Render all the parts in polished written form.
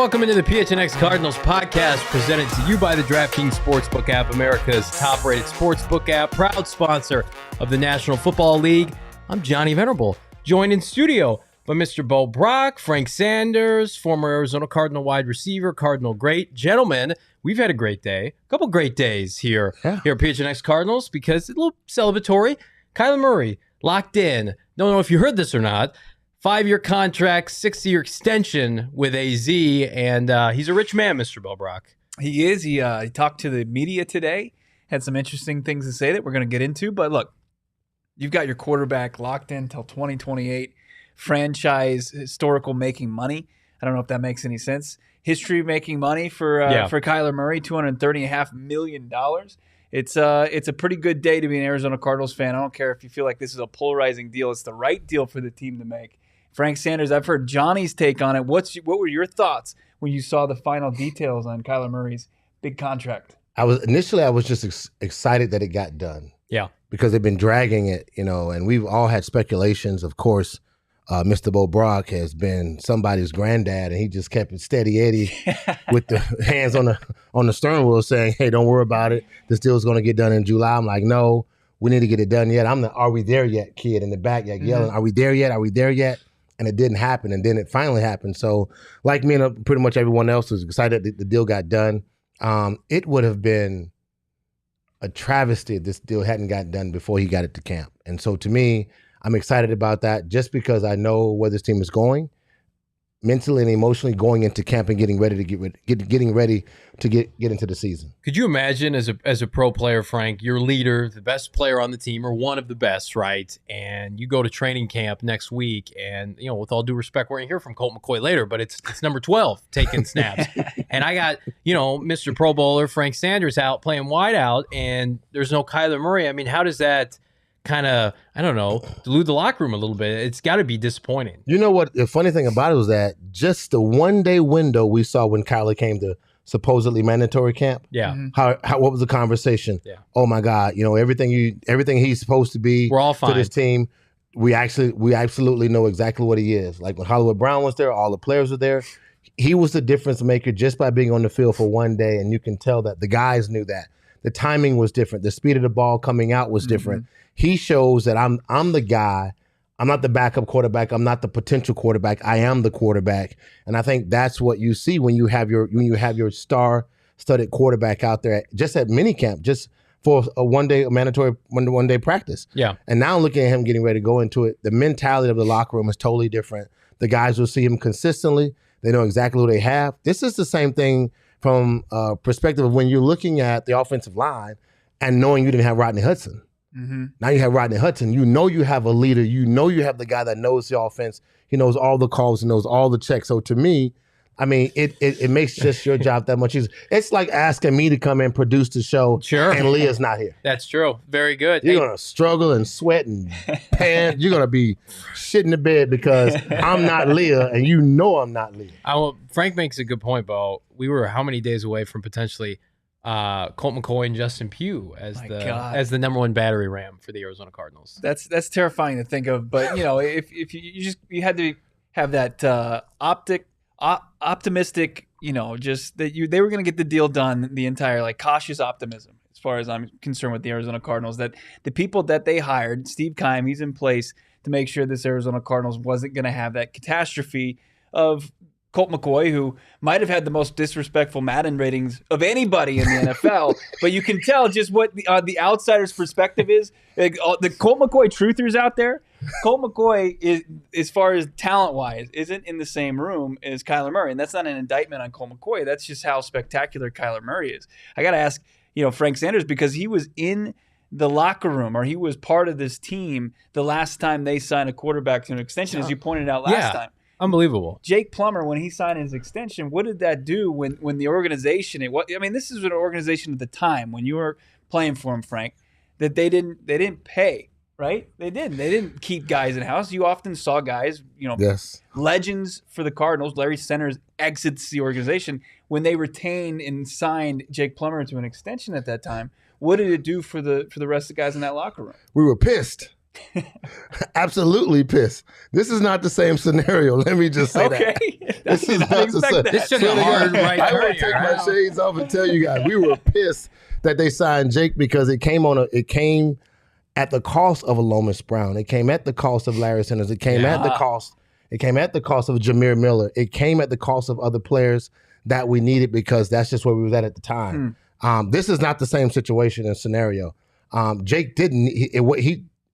welcome into the PHNX Cardinals podcast, presented to you by the DraftKings Sportsbook app, America's top-rated sportsbook app, proud sponsor of the National Football League. I'm Johnny Venerable, joined in studio by Mr. Bo Brack, Frank Sanders, former Arizona Cardinal wide receiver, Cardinal great. Gentlemen, we've had a great day, a couple great days here at PHNX Cardinals, because it's a little celebratory. Kyler Murray locked in. Don't know if you heard this or not. 5-year contract, 6-year extension with AZ, and he's a rich man, Mr. Bo Brack. He is. He talked to the media today, had some interesting things to say that we're going to get into. But look, you've got your quarterback locked in until 2028, franchise historical making money. I don't know if that makes any sense. History making money for Kyler Murray, $230.5 million. It's a pretty good day to be an Arizona Cardinals fan. I don't care if you feel like this is a polarizing deal. It's the right deal for the team to make. Frank Sanders, I've heard Johnny's take on it. What were your thoughts when you saw the final details on Kyler Murray's big contract? I was just excited that it got done. Yeah. Because they've been dragging it, and we've all had speculations. Of course, Mr. Bo Brack has been somebody's granddad, and he just kept it steady Eddie with the hands on the stern wheel saying, hey, don't worry about it. This deal's going to get done in July. I'm like, no, we need to get it done yet. I'm the are we there yet kid in the back yelling, are we there yet? Are we there yet? And it didn't happen, and then it finally happened. So like me and pretty much everyone else was excited that the deal got done. It would have been a travesty if this deal hadn't gotten done before he got it to camp. And so to me, I'm excited about that just because I know where this team is going, mentally and emotionally going into camp and getting ready to get into the season. Could you imagine as a pro player, Frank, your leader, the best player on the team, or one of the best, right? And you go to training camp next week, and with all due respect, we're gonna hear from Colt McCoy later, but it's number 12 taking snaps, and I got Mr. Pro Bowler Frank Sanders out playing wide out, and there's no Kyler Murray. I mean, how does that kind of, I don't know, dilute the locker room a little bit? It's got to be disappointing. You know what? The funny thing about it was that just the one-day window we saw when Kyler came to supposedly mandatory camp. Yeah. What was the conversation? Yeah. Oh my God! everything he's supposed to be. We're all fine. To this team. We absolutely know exactly what he is. Like when Hollywood Brown was there, all the players were there. He was the difference maker just by being on the field for one day, and you can tell that the guys knew that. The timing was different. The speed of the ball coming out was different. He shows that I'm the guy. I'm not the backup quarterback. I'm not the potential quarterback. I am the quarterback. And I think that's what you see when you have your star-studded quarterback out there just at minicamp, just for a mandatory one day practice. Yeah. And now looking at him getting ready to go into it, the mentality of the locker room is totally different. The guys will see him consistently. They know exactly who they have. This is the same thing from a perspective of when you're looking at the offensive line and knowing you didn't have Rodney Hudson. Now you have Rodney Hudson. You know you have a leader. You know you have the guy that knows the offense. He knows all the calls. He knows all the checks. So to me, I mean, it makes just your job that much easier. It's like asking me to come and produce the show, sure, and Leah's not here. That's true. Very good. You're going to struggle and sweat and pant. You're going to be shitting the bed because I'm not Leah, and you know I'm not Leah. Frank makes a good point, Bo. We were how many days away from potentially Colt McCoy and Justin Pugh as the number one battery ram for the Arizona Cardinals. That's terrifying to think of. But if you had to have that optimistic, just that they were going to get the deal done, the entire cautious optimism as far as I'm concerned with the Arizona Cardinals, that the people that they hired, Steve Keim, he's in place to make sure this Arizona Cardinals wasn't going to have that catastrophe of Colt McCoy, who might have had the most disrespectful Maden ratings of anybody in the NFL, but you can tell just what the outsider's perspective is. The Colt McCoy truthers out there, Colt McCoy, is, as far as talent-wise, isn't in the same room as Kyler Murray, and that's not an indictment on Colt McCoy. That's just how spectacular Kyler Murray is. I got to ask, Frank Sanders, because he was in the locker room, or he was part of this team the last time they signed a quarterback to an extension, as you pointed out last time. Unbelievable. Jake Plummer, when he signed his extension, what did that do when the organization? This is an organization at the time when you were playing for him, Frank, that they didn't pay, right? They didn't keep guys in house. You often saw guys, yes, legends for the Cardinals. Larry Centers exits the organization when they retained and signed Jake Plummer to an extension at that time. What did it do for the rest of the guys in that locker room? We were pissed. Absolutely pissed. This is not the same scenario. Let me just say that. This is not the same. This took a hard right I turn will take here. my shades off and tell you guys, we were pissed that they signed Jake because it came at the cost of a Lomas Brown. It came at the cost of Larry Sanders. It came at the cost. It came at the cost of Jameer Miller. It came at the cost of other players that we needed because that's just where we was at the time. This is not the same situation and scenario. Jake didn't.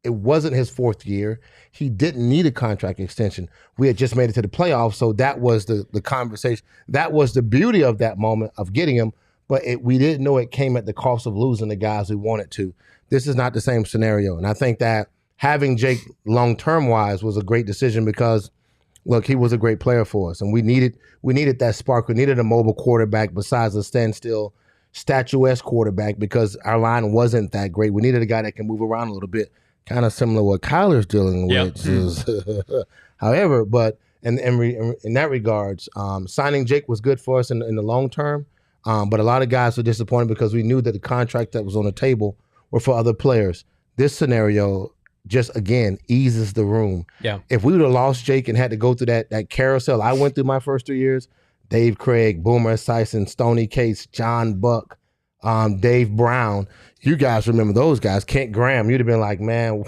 It wasn't his fourth year. He didn't need a contract extension. We had just made it to the playoffs, so that was the conversation. That was the beauty of that moment of getting him, but we didn't know it came at the cost of losing the guys we wanted to. This is not the same scenario, and I think that having Jake long-term wise was a great decision because, look, he was a great player for us, and we needed that spark. We needed a mobile quarterback besides a standstill, statuesque quarterback because our line wasn't that great. We needed a guy that can move around a little bit. Kind of similar to what Kyler's dealing with. However, but in that regards, signing Jake was good for us in the long term. But a lot of guys were disappointed because we knew that the contract that was on the table were for other players. This scenario just, again, eases the room. Yeah. If we would have lost Jake and had to go through that carousel I went through my first 3 years, Dave Craig, Boomer Esiason, Stoney Case, John Buck, Dave Brown. You guys remember those guys. Kent Graham. You'd have been like, man,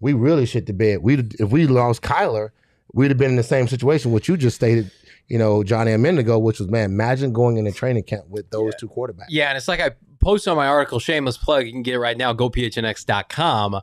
we really shit the bed. If we lost Kyler, we'd have been in the same situation, which you just stated, Johnny, a minute ago, which was, man, imagine going in a training camp with those two quarterbacks. Yeah, and it's like I posted on my article, shameless plug. You can get it right now. Go PHNX.com.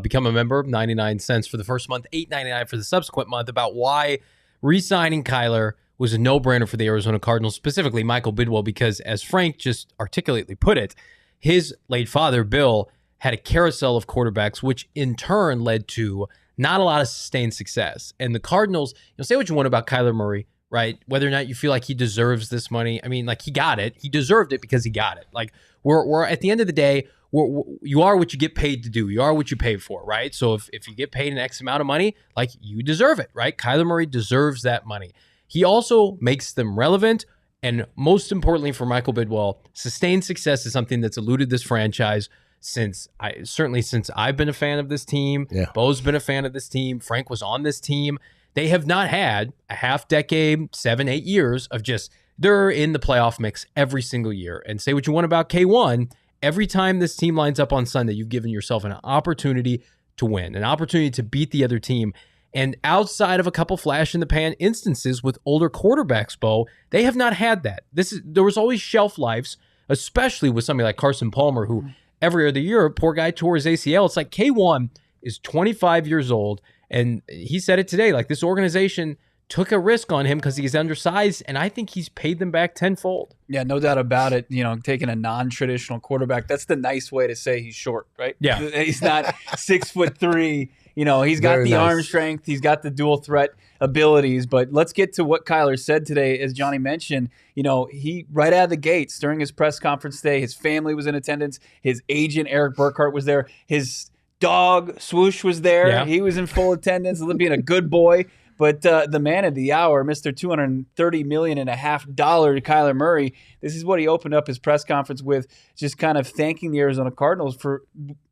Become a member. 99 cents for the first month, $8.99 for the subsequent month. About why re-signing Kyler was a no-brainer for the Arizona Cardinals, specifically Michael Bidwell, because as Frank just articulately put it, his late father, Bill, had a carousel of quarterbacks, which in turn led to not a lot of sustained success. And the Cardinals, say what you want about Kyler Murray, right? Whether or not you feel like he deserves this money. I mean, like, he got it. He deserved it because he got it. Like, we're at the end of the day, you are what you get paid to do. You are what you pay for, right? So if you get paid an X amount of money, like, you deserve it, right? Kyler Murray deserves that money. He also makes them relevant. And most importantly for Michael Bidwell, sustained success is something that's eluded this franchise since I've been a fan of this team. Yeah. Bo's been a fan of this team. Frank was on this team. They have not had a half decade, 7-8 years of just, they're in the playoff mix every single year. And say what you want about K1, every time this team lines up on Sunday, you've given yourself an opportunity to win, an opportunity to beat the other team. And outside of a couple flash-in-the-pan instances with older quarterbacks, Bo, they have not had that. There was always shelf lives, especially with somebody like Carson Palmer, who every other year, poor guy tore his ACL. It's like K1 is 25 years old, and he said it today, like, this organization took a risk on him because he's undersized, and I think he's paid them back tenfold. Yeah, no doubt about it. Taking a non-traditional quarterback, that's the nice way to say he's short, right? Yeah. He's not 6'3". He's got the arm strength. He's got the dual threat abilities. But let's get to what Kyler said today. As Johnny mentioned, he right out of the gates during his press conference today, his family was in attendance. His agent, Eric Burkhart, was there. His dog, Swoosh, was there. Yeah. He was in full attendance, being a good boy. But the man of the hour, Mr. $230.5 million, Kyler Murray, this is what he opened up his press conference with, just kind of thanking the Arizona Cardinals for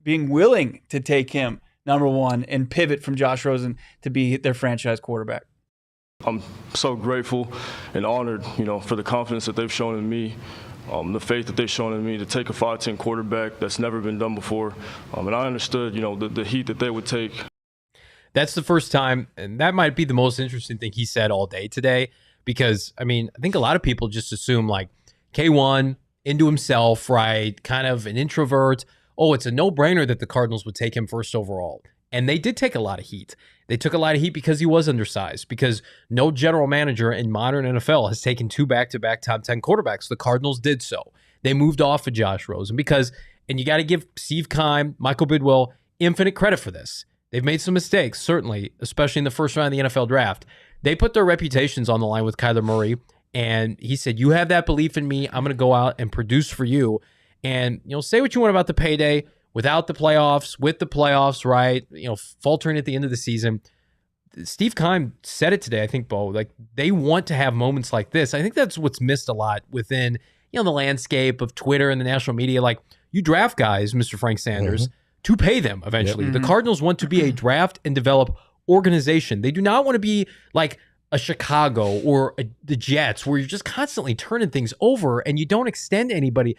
being willing to take him number one and pivot from Josh Rosen to be their franchise quarterback. I'm so grateful and honored, for the confidence that they've shown in me, the faith that they've shown in me to take a 5'10" quarterback that's never been done before. And I understood, the heat that they would take. That's the first time, and that might be the most interesting thing he said all day today, because, I think a lot of people just assume, like, K1, into himself, right, kind of an introvert. Oh, it's a no-brainer that the Cardinals would take him first overall. And they did take a lot of heat. They took a lot of heat because he was undersized, because no general manager in modern NFL has taken 2 back-to-back top 10 quarterbacks. The Cardinals did so. They moved off of Josh Rosen because, and you got to give Steve Keim, Michael Bidwell, infinite credit for this. They've made some mistakes, certainly, especially in the first round of the NFL draft. They put their reputations on the line with Kyler Murray, and he said, you have that belief in me. I'm going to go out and produce for you. And, say what you want about the payday, without the playoffs, with the playoffs, right? Faltering at the end of the season. Steve Keim said it today, I think, Bo. Like, they want to have moments like this. I think that's what's missed a lot within, the landscape of Twitter and the national media. Like, you draft guys, Mr. Frank Sanders, to pay them eventually. The Cardinals want to be a draft and develop organization. They do not want to be like a Chicago or the Jets where you're just constantly turning things over and you don't extend anybody.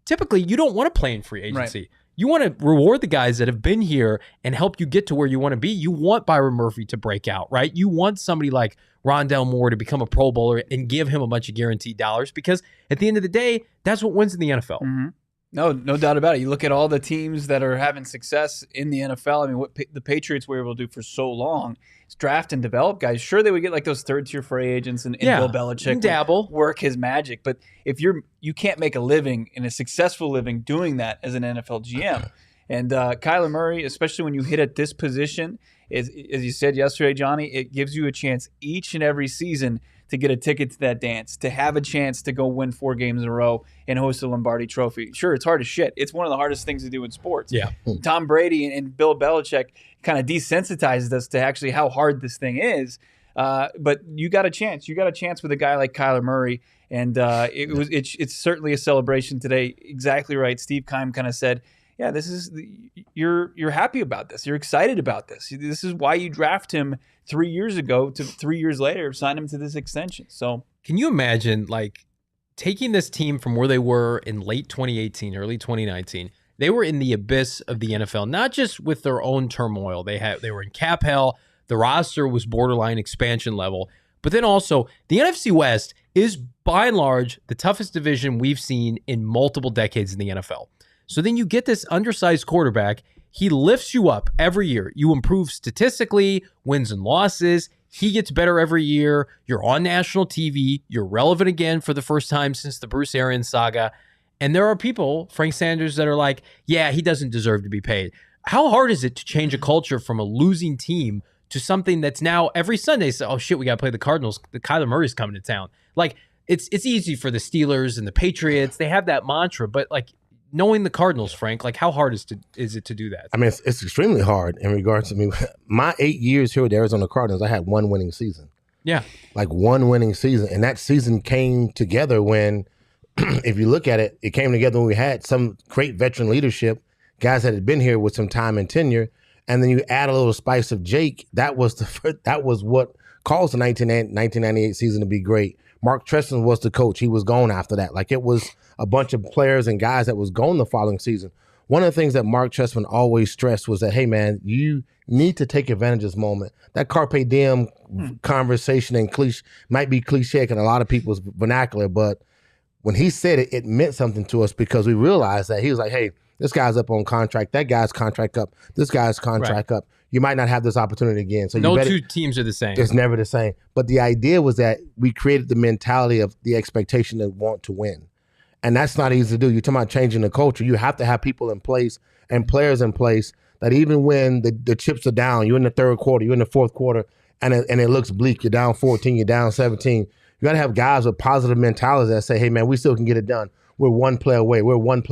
Typically, you don't want to play in free agency. Right. You want to reward the guys that have been here and help you get to where you want to be. You want Byron Murphy to break out, right? You want somebody like Rondell Moore to become a Pro Bowler and give him a bunch of guaranteed dollars because at the end of the day, that's what wins in the NFL. No doubt about it. You look at all the teams that are having success in the NFL. I mean, what the Patriots were able to do for so long is draft and develop guys. Sure, they would get like those third-tier free agents and Bill Belichick dabble, work his magic. But if you can't make a living and a successful living doing that as an NFL GM. And Kyler Murray, especially when you hit at this position, as you said yesterday, Johnny, it gives you a chance each and every season to get a ticket to that dance, to have a chance to go win 4 games in a row and host a Lombardi Trophy. Sure, it's hard as shit. It's one of the hardest things to do in sports. Yeah. Tom Brady and Bill Belichick kind of desensitized us to actually how hard this thing is. But you got a chance. You got a chance with a guy like Kyler Murray, and it's certainly a celebration today. Exactly right. Steve Keim kind of said, yeah, this is you're happy about this. You're excited about this. This is why you draft him 3 years ago to 3 years later sign him to this extension. So can you imagine like taking this team from where they were in late 2018, early 2019? They were in the abyss of the NFL, not just with their own turmoil. They were in cap hell. The roster was borderline expansion level. But then also the NFC West is by and large the toughest division we've seen in multiple decades in the NFL. So then you get this undersized quarterback. He lifts you up every year. You improve statistically, wins and losses. He gets better every year. You're on national TV. You're relevant again for the first time since the Bruce Arians saga. And there are people, Frank Sanders, that are like, yeah, he doesn't deserve to be paid. How hard is it to change a culture from a losing team to something that's now every Sunday, so, oh shit, we got to play the Cardinals. The Kyler Murray's coming to town. Like, it's easy for the Steelers and the Patriots. They have that mantra, but like, knowing the Cardinals, Frank, like how hard is it to do that? I mean, it's extremely hard in regards to me. My 8 years here with the Arizona Cardinals, I had one winning season. Yeah. Like one winning season. And that season came together when, if you look at it, it came together when we had some great veteran leadership, guys that had been here with some time and tenure. And then you add a little spice of Jake. That was what caused the 1998 season to be great. Mark Trestman was the coach. He was gone after that. Like it was a bunch of players and guys that was gone the following season. One of the things that Mark Trestman always stressed was that, hey, man, you need to take advantage of this moment. That carpe diem conversation and might be cliche in a lot of people's vernacular, but when he said it, it meant something to us because we realized that he was like, hey, this guy's up on contract. That guy's contract up. This guy's contract up. You might not have this opportunity again. So no two teams are the same. It's never the same. But the idea was that we created the mentality of the expectation to want to win. And that's not easy to do. You're talking about changing the culture. You have to have people in place and players in place that even when the chips are down, you're in the third quarter, you're in the fourth quarter, and it looks bleak. You're down 14, you're down 17. You got to have guys with positive mentalities that say, hey, man, we still can get it done. We're one play away. We're one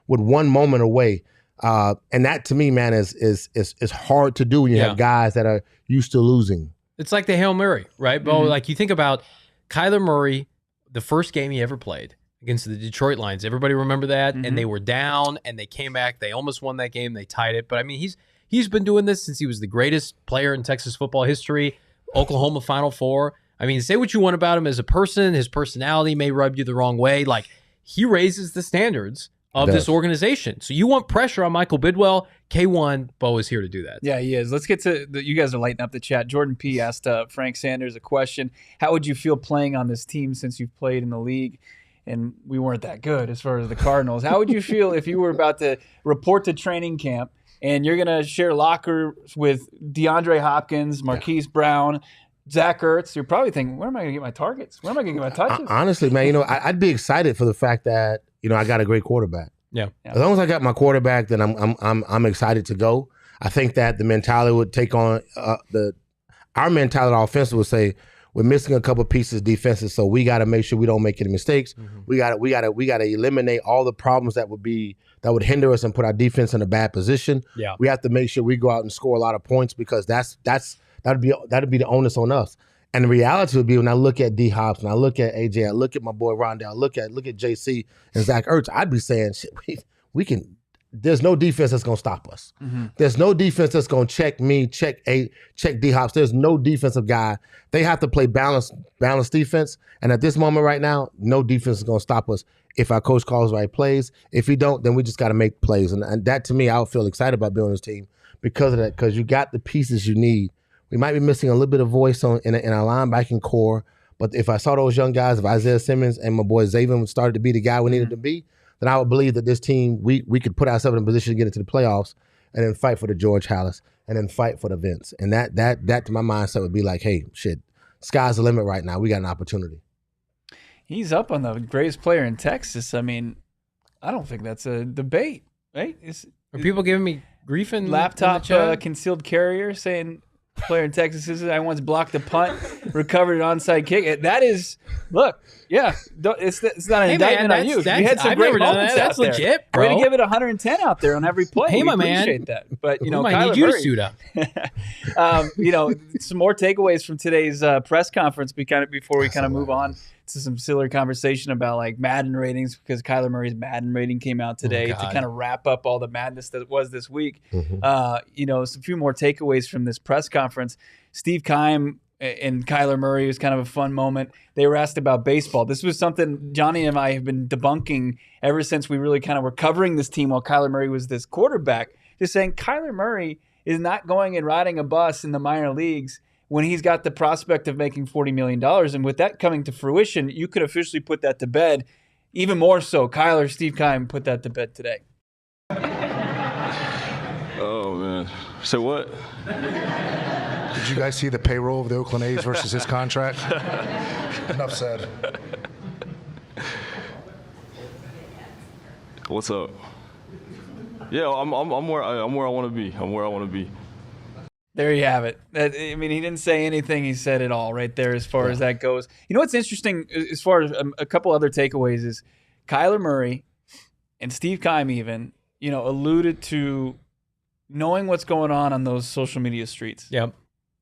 with one moment away. And that to me, man, is hard to do when you have guys that are used to losing. It's like the Hail Mary, right, Bo? Like you think about Kyler Murray, the first game he ever played against the Detroit Lions. Everybody remember that? And they were down and they came back. They almost won that game. They tied it. But I mean, he's been doing this since he was the greatest player in Texas football history. Oklahoma Final Four. I mean, say what you want about him as a person. His personality may rub you the wrong way. Like he raises the standards of this organization. So you want pressure on Michael Bidwell. K1, Bo is here to do that. Yeah, he is. Let's get to you guys are lighting up the chat. Jordan P. asked Frank Sanders a question. How would you feel playing on this team since you've played in the league? And we weren't that good as far as the Cardinals. How would you feel if you were about to report to training camp and you're going to share lockers with DeAndre Hopkins, Marquise Brown, Zach Ertz? You're probably thinking, where am I going to get my targets? Where am I going to get my touches? Honestly, man, I'd be excited for the fact that, I got a great quarterback. Yeah. As long as I got my quarterback, then I'm excited to go. I think that the mentality would take on our mentality offensive would say we're missing a couple pieces defensive, so we got to make sure we don't make any mistakes. We got to eliminate all the problems that would hinder us and put our defense in a bad position. Yeah. We have to make sure we go out and score a lot of points because that'd be the onus on us. And the reality would be when I look at D Hops and I look at AJ, I look at my boy Rondell, look at JC and Zach Ertz, I'd be saying, shit, we can there's no defense that's going to stop us. Mm-hmm. There's no defense that's going to check me, check D-Hops. There's no defensive guy. They have to play balanced defense. And at this moment right now, no defense is going to stop us if our coach calls the right plays. If he don't, then we just got to make plays. And that, to me, I would feel excited about building this team because of that, because you got the pieces you need. We might be missing a little bit of voice in our linebacking core, but if I saw those young guys, if Isaiah Simmons and my boy Zaven started to be the guy we needed to be, then I would believe that this team, we could put ourselves in a position to get into the playoffs and then fight for the George Halas and then fight for the Vince. And that to my mindset would be like, hey, shit, sky's the limit right now. We got an opportunity. He's up on the greatest player in Texas. I mean, I don't think that's a debate, right? Are people giving me grief in laptop in the chat? concealed carrier saying player in Texas is I once blocked a punt, recovered an onside kick. That is, look, yeah, it's not an indictment on you. You had some great moments out That's there. legit, bro. We're gonna give it 110 out there on every play. Hey, we my man. appreciate that. But you know, we might Kyler need you Murray, to suit up. you know, some more takeaways from today's press conference. Before we kind of move on to some silly conversation about like Maden ratings, because Kyler Murray's Maden rating came out today to kind of wrap up all the madness that was this week. You know, some few more takeaways from this press conference. Steve Keim and Kyler Murray was kind of a fun moment. They were asked about baseball. This was something Johnny and I have been debunking ever since we really kind of were covering this team while Kyler Murray was this quarterback. Just saying Kyler Murray is not going and riding a bus in the minor leagues when he's got the prospect of making $40 million. And with that coming to fruition, you could officially put that to bed. Even more so, Steve Keim put that to bed today. Oh, man. So what? Did you guys see the payroll of the Oakland A's versus his contract? Enough said. What's up? Yeah, I'm where I want to be. I'm where I want to be. There you have it. I mean, he didn't say anything. He said it all right there as far as that goes. You know what's interesting as far as a couple other takeaways is Kyler Murray and Steve Keim even, you know, alluded to knowing what's going on those social media streets. Yep.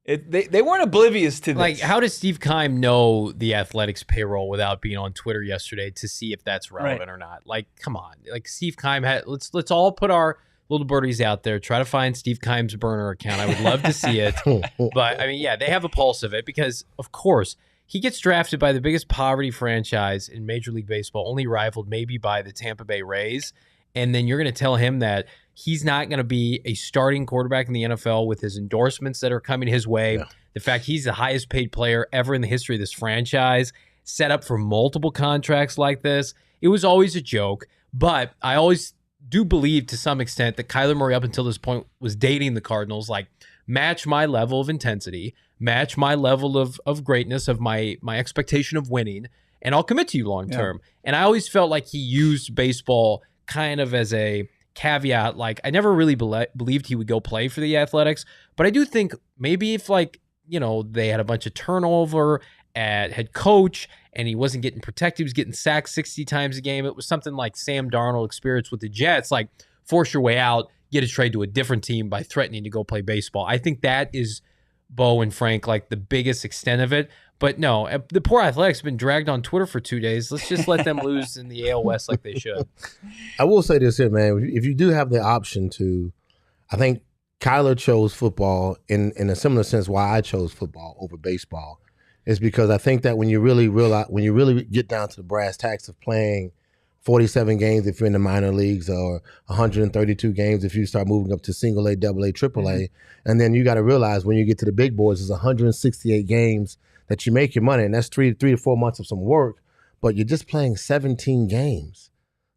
They weren't oblivious to this. Like, how does Steve Keim know the Athletics payroll without being on Twitter yesterday to see if that's relevant or not? Like, come on. Like, Steve Keim had. Let's all put our little birdies out there. Try to find Steve Keim's burner account. I would love to see it. But I mean, yeah, they have a pulse of it because, of course, he gets drafted by the biggest poverty franchise in Major League Baseball, only rivaled maybe by the Tampa Bay Rays. And then you're going to tell him that he's not going to be a starting quarterback in the NFL with his endorsements that are coming his way. Yeah. The fact he's the highest paid player ever in the history of this franchise, set up for multiple contracts like this. It was always a joke, but I always do believe to some extent that Kyler Murray up until this point was dating the Cardinals, like match my level of intensity, match my level of greatness, of my expectation of winning, and I'll commit to you long term. Yeah. And I always felt like he used baseball kind of as a caveat. Like, I never really believed he would go play for the Athletics, but I do think maybe if, like, you know, they had a bunch of turnover at head coach and he wasn't getting protected, he was getting sacked 60 times a game. It was something like Sam Darnold experienced with the Jets, like force your way out, get a trade to a different team by threatening to go play baseball. I think that is, Bo and Frank, like the biggest extent of it. But no, the poor Athletics have been dragged on Twitter for 2 days. Let's just let them lose in the AL West like they should. I will say this here, man. If you do have the option to, I think Kyler chose football in a similar sense why I chose football over baseball is because I think that when you really get down to the brass tacks of playing 47 games if you're in the minor leagues or 132 games if you start moving up to single A, double A, triple A, and then you got to realize when you get to the big boys, there's 168 games that you make your money, and that's 3 to 4 months of some work, but you're just playing 17 games.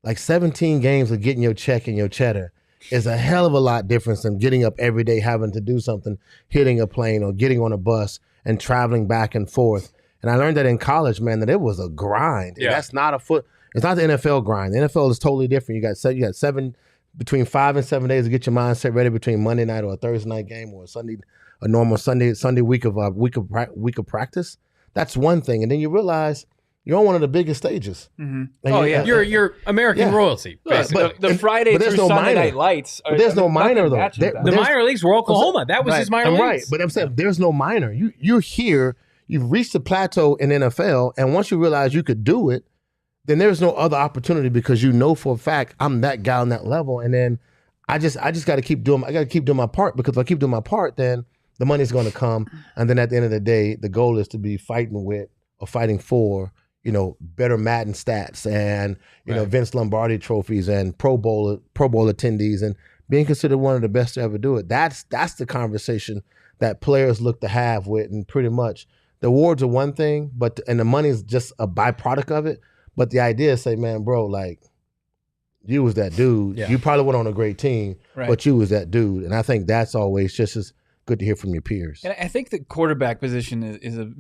Like 17 games of getting your check and your cheddar is a hell of a lot different than getting up every day, having to do something, hitting a plane or getting on a bus and traveling back and forth. And I learned that in college, man, that it was a grind. Yeah. That's not it's not the NFL grind. The NFL is totally different. You got between 5 and 7 days to get your mindset ready between Monday night or a Thursday night game or a normal Sunday week of practice. That's one thing. And then you realize you're on one of the biggest stages. Mm-hmm. You're American royalty. But the Friday through Sunday night lights. But there's no minor though. The minor leagues were Oklahoma. That was his minor leagues. Right, but I'm saying there's no minor. You're here. You've reached the plateau in NFL, and once you realize you could do it, then there's no other opportunity because you know for a fact I'm that guy on that level. And then I just got to keep doing my part, because if I keep doing my part, then the money's going to come. And then at the end of the day, the goal is to be fighting with or fighting for, better Maden stats and, Vince Lombardi trophies and Pro Bowl attendees and being considered one of the best to ever do it. That's the conversation that players look to have with, and pretty much the awards are one thing, and the money is just a byproduct of it. But the idea is say, man, bro, like, you was that dude. Yeah. You probably went on a great team, but you was that dude. And I think that's always just as good to hear from your peers. And I think the quarterback position is a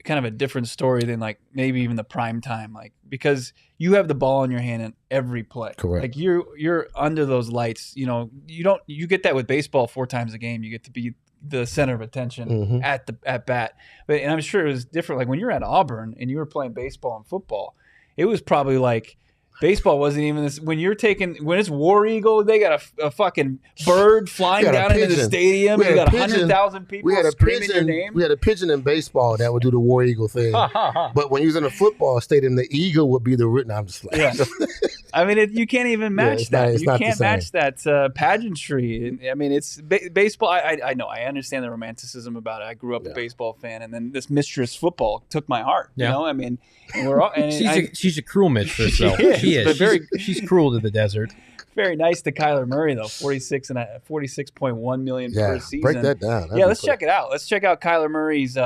kind of a different story than like maybe even the prime time, like, because you have the ball in your hand in every play. Correct. Like you're under those lights. You get that with baseball 4 times a game. You get to be the center of attention at bat. And I'm sure it was different. Like when you're at Auburn and you were playing baseball and football, it was probably like baseball wasn't even this. When it's War Eagle, they got a fucking bird flying down into the stadium. You got 100,000 people screaming your name. We had a pigeon in baseball that would do the War Eagle thing. But when you was in a football stadium, the eagle would be the written. I'm just like, I mean, you can't even match that. You can't match that pageantry. I mean, it's baseball. I know. I understand the romanticism about it. I grew up a baseball fan, and then this mistress football took my heart. You know, I mean, we're all. And she's a cruel mistress, though. She is. She's cruel to the desert. Very nice to Kyler Murray, though. 46.1 million per season. Break that down. Let's check it out. Let's check out Kyler Murray's.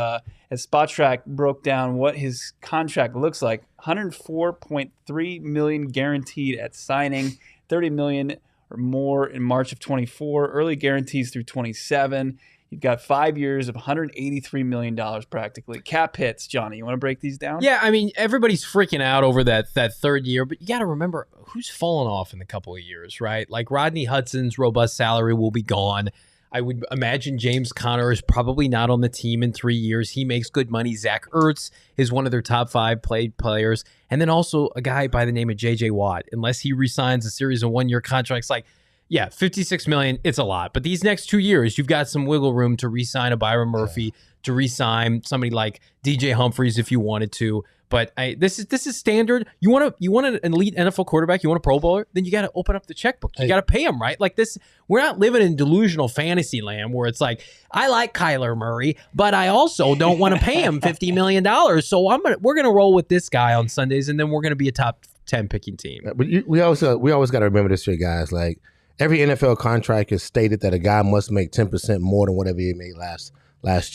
As Spot Track broke down what his contract looks like. $104.3 million guaranteed at signing, $30 million or more in March of 24. Early guarantees through 27. You've got 5 years of $183 million practically. Cap hits, Johnny. You want to break these down? Yeah, I mean, everybody's freaking out over that third year, but you got to remember who's fallen off in a couple of years, right? Like Rodney Hudson's robust salary will be gone. I would imagine James Conner is probably not on the team in 3 years. He makes good money. Zach Ertz is one of their top 5 players. And then also a guy by the name of J.J. Watt. Unless he re-signs a series of 1-year contracts, like, yeah, $56 million, it's a lot. But these next 2 years, you've got some wiggle room to re-sign a Byron Murphy, to re-sign somebody like DJ Humphries if you wanted to. But this is standard. You want an elite NFL quarterback, you want a Pro Bowler, then you got to open up the checkbook. You got to pay him, right? Like this, we're not living in delusional fantasy land where it's like, I like Kyler Murray, but I also don't want to pay him $50 million. So we're gonna roll with this guy on Sundays, and then we're gonna be a top 10 picking team. But we always got to remember this here, guys. Like every NFL contract is stated that a guy must make 10% more than whatever he made last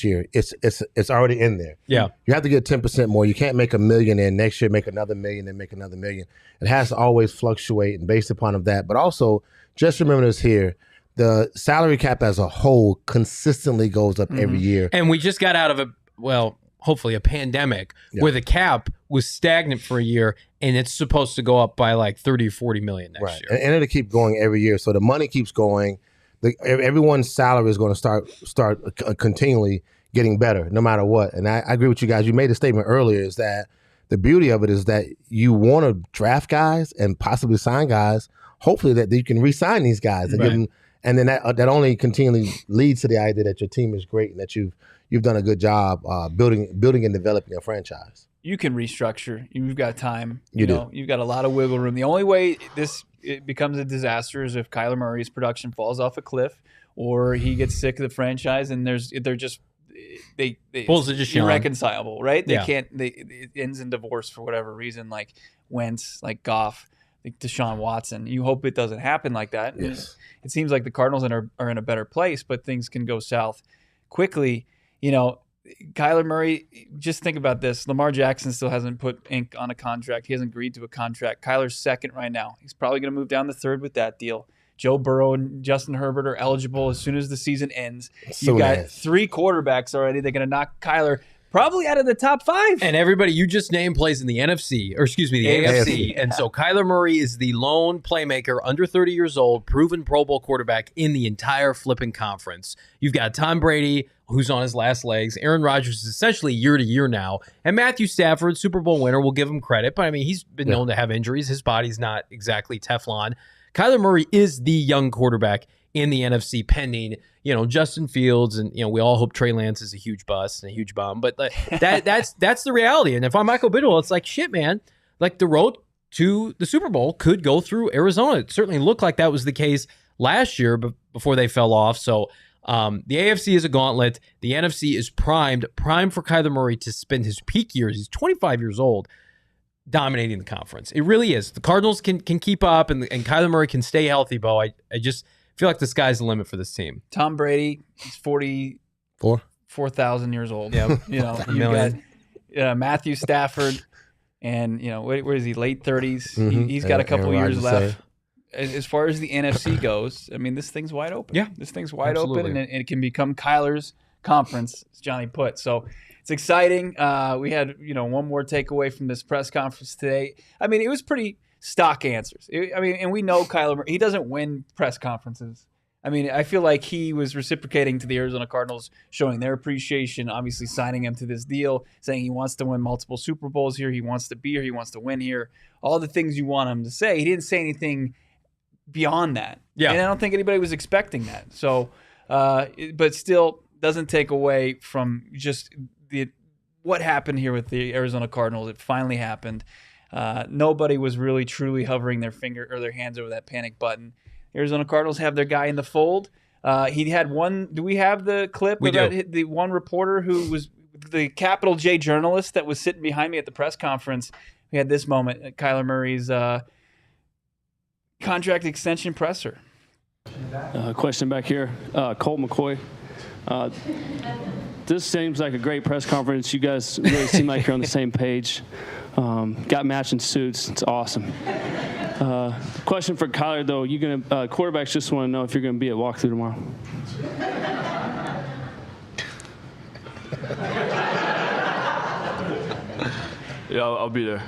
year. It's already in there. Yeah. You have to get 10% more. You can't make $1 million and next year make another $1 million and make another $1 million. It has to always fluctuate and based upon that. But also, just remember this here. The salary cap as a whole consistently goes up every year. And we just got out of hopefully a pandemic where the cap was stagnant for a year, and it's supposed to go up by like 30 or 40 million next year. And it'll keep going every year. So the money keeps going. Everyone's salary is going to start continually getting better no matter what. And I agree with you guys. You made a statement earlier is that the beauty of it is that you want to draft guys and possibly sign guys, hopefully that you can re-sign these guys and give them, and then that only continually leads to the idea that your team is great and that you've done a good job building and developing a franchise. You can restructure. You've got time. You've got a lot of wiggle room. The only way it becomes a disaster is if Kyler Murray's production falls off a cliff or he gets sick of the franchise and it's irreconcilable, right? It ends in divorce for whatever reason, like Wentz, like Goff, like Deshaun Watson. You hope it doesn't happen like that. Yes. It seems like the Cardinals are in a better place, but things can go south quickly. Kyler Murray, just think about this. Lamar Jackson still hasn't put ink on a contract. He hasn't agreed to a contract. Kyler's second right now. He's probably going to move down to third with that deal. Joe Burrow and Justin Herbert are eligible as soon as the season ends. You've got 3 quarterbacks already. They're going to knock Kyler probably out of the top 5. And everybody you just named plays in the NFC, or excuse me, the AFC. And so Kyler Murray is the lone playmaker, under 30 years old, proven Pro Bowl quarterback in the entire flipping conference. You've got Tom Brady, who's on his last legs. Aaron Rodgers is essentially year to year now. And Matthew Stafford, Super Bowl winner, we'll give him credit. But, I mean, he's been known to have injuries. His body's not exactly Teflon. Kyler Murray is the young quarterback in the NFC pending, Justin Fields, and we all hope Trey Lance is a huge bust and a huge bum, but that's the reality. And if I'm Michael Bidwell, it's like, shit, man, like the road to the Super Bowl could go through Arizona. It certainly looked like that was the case last year before they fell off. So the AFC is a gauntlet. The NFC is primed for Kyler Murray to spend his peak years. He's 25 years old, dominating the conference. It really is. The Cardinals can keep up, and Kyler Murray can stay healthy, Bo. I just feel like the sky's the limit for this team. Tom Brady is 4,000 years old. Yeah, you got Matthew Stafford, and where is he? Late 30s. Mm-hmm. He's got a couple years left. As far as the NFC goes, I mean, this thing's wide open. Yeah, this thing's wide open, and it can become Kyler's conference, as Johnny put. So it's exciting. We had one more takeaway from this press conference today. I mean, it was pretty stock answers. And we know Kyler Murray, he doesn't win press conferences. I mean, I feel like he was reciprocating to the Arizona Cardinals, showing their appreciation, obviously signing him to this deal, saying he wants to win multiple Super Bowls here, he wants to be here, he wants to win here, all the things you want him to say. He didn't say anything beyond that. Yeah. And I don't think anybody was expecting that. So, but still doesn't take away from just what happened here with the Arizona Cardinals. It finally happened. Nobody was really truly hovering their finger or their hands over that panic button. Arizona Cardinals have their guy in the fold. He had one. Do we have the clip about the one reporter who was the capital J journalist that was sitting behind me at the press conference? We had this moment at Kyler Murray's contract extension presser. Question back here, Colt McCoy. This seems like a great press conference. You guys really seem like you're on the same page. Got matching suits. It's awesome. Question for Kyler, though. Quarterbacks just want to know if you're going to be at walkthrough tomorrow. Yeah, I'll be there.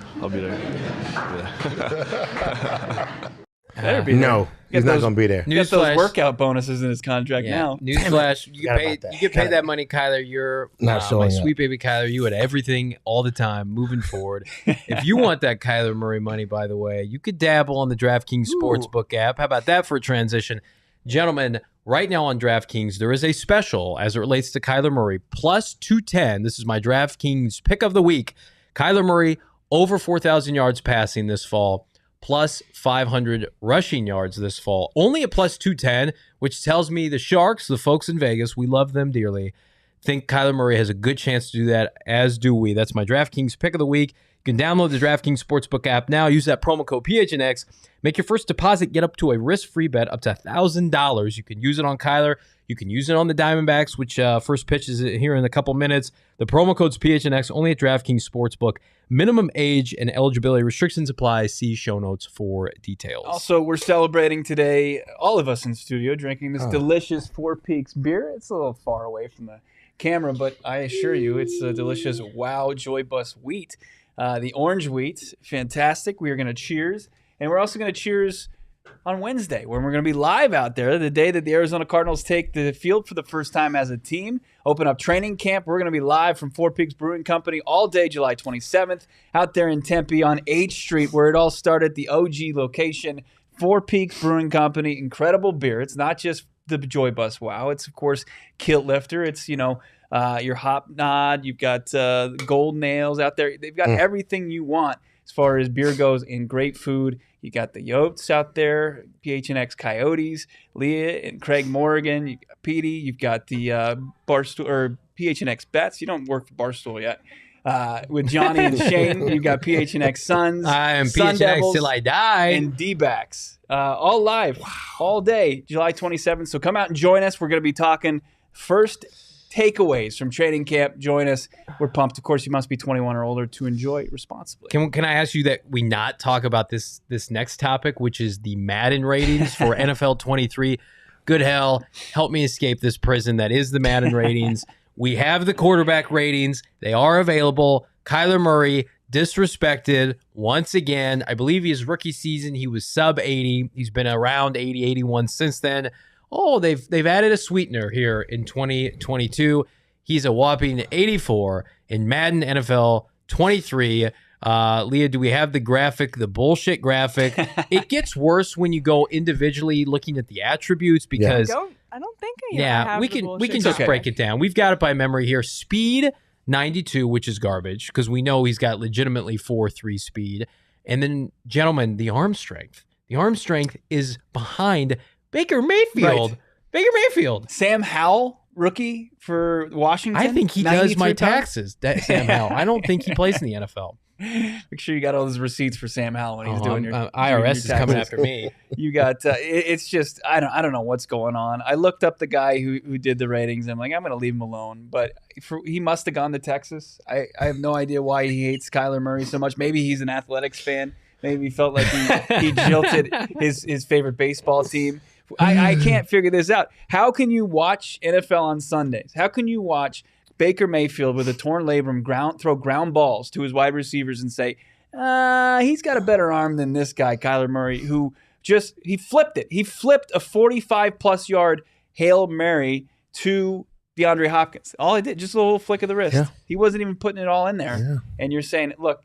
Better be No, he's not going to be there. Get those workout bonuses in his contract now. Newsflash, you get paid that money, Kyler. You're not showing my up. sweet baby Kyler. You had everything all the time moving forward. If you want that Kyler Murray money, by the way, you could dabble on the DraftKings Sportsbook app. How about that for a transition? Gentlemen, right now on DraftKings, there is a special as it relates to Kyler Murray, plus 210. This is my DraftKings pick of the week. Kyler Murray, over 4,000 yards passing this fall, plus 500 rushing yards this fall. Only a plus 210, which tells me the Sharks, the folks in Vegas, we love them dearly, think Kyler Murray has a good chance to do that, as do we. That's my DraftKings pick of the week. You can download the DraftKings Sportsbook app now. Use that promo code PHNX. Make your first deposit get up to a risk-free bet up to $1,000. You can use it on Kyler. You can use it on the Diamondbacks, which first pitch is here in a couple minutes. The promo code's PHNX, only at DraftKings Sportsbook. Minimum age and eligibility restrictions apply. See show notes for details. Also, we're celebrating today, all of us in studio, drinking this delicious Four Peaks beer. It's a little far away from the camera, but I assure you it's a delicious Wow Joy Bus wheat. The orange wheat, fantastic. We are going to cheers. And we're also going to cheers on Wednesday, when we're going to be live out there, the day that the Arizona Cardinals take the field for the first time as a team, open up training camp. We're going to be live from Four Peaks Brewing Company all day, July 27th, out there in Tempe on 8th Street, where it all started, the OG location. Four Peaks Brewing Company, incredible beer. It's not just the Joy Bus Wow. It's, of course, Kilt Lifter. It's, your Hop Nod. You've got Gold Nails out there. They've got everything you want as far as beer goes, and great food. You got the Yotes out there, PHNX Coyotes, Leah and Craig Morgan. You got Petey. You've got the Barstool or PHNX Bets. You don't work for Barstool yet. With Johnny and Shane, you've got PHNX Suns. I am Sun PHNX Devils, till I die. and D-backs. All live, all day, July 27th. So come out and join us. We're going to be talking first takeaways from training camp. Join us. We're pumped. Of course, you must be 21 or older to enjoy responsibly. Can I ask you that we not talk about this next topic, which is the Maden ratings for NFL 23? Good hell, help me escape this prison that is the Maden ratings. We have the quarterback ratings. They are available. Kyler Murray, disrespected once again. I believe his rookie season, he was sub 80. He's been around 80, 81 since then. Oh, they've added a sweetener here in 2022. He's a whopping 84 in Madden NFL 23. Leah, do we have the graphic, the bullshit graphic? It gets worse when you go individually looking at the attributes because I don't think I have we can just break it down. We've got it by memory here. Speed 92, which is garbage because we know he's got legitimately 4.3 speed. And then, gentlemen, the arm strength. The arm strength is behind Baker Mayfield. Right. Baker Mayfield. Sam Howell, rookie for Washington. I think he does my 93 times? taxes, Sam Howell. I don't think he plays in the NFL. Make sure you got all those receipts for Sam Howell when he's doing your IRS is coming after me. You got it's just I don't know what's going on. I looked up the guy who did the ratings. I'm like, I'm going to leave him alone. But he must have gone to Texas. I have no idea why he hates Kyler Murray so much. Maybe he's an athletics fan. Maybe he felt like he jilted his favorite baseball team. I can't figure this out. How can you watch NFL on Sundays? How can you watch Baker Mayfield with a torn labrum throw ground balls to his wide receivers and say, he's got a better arm than this guy, Kyler Murray, who he flipped it. He flipped a 45-plus yard Hail Mary to DeAndre Hopkins. All he did, just a little flick of the wrist. Yeah. He wasn't even putting it all in there. Yeah. And you're saying, look,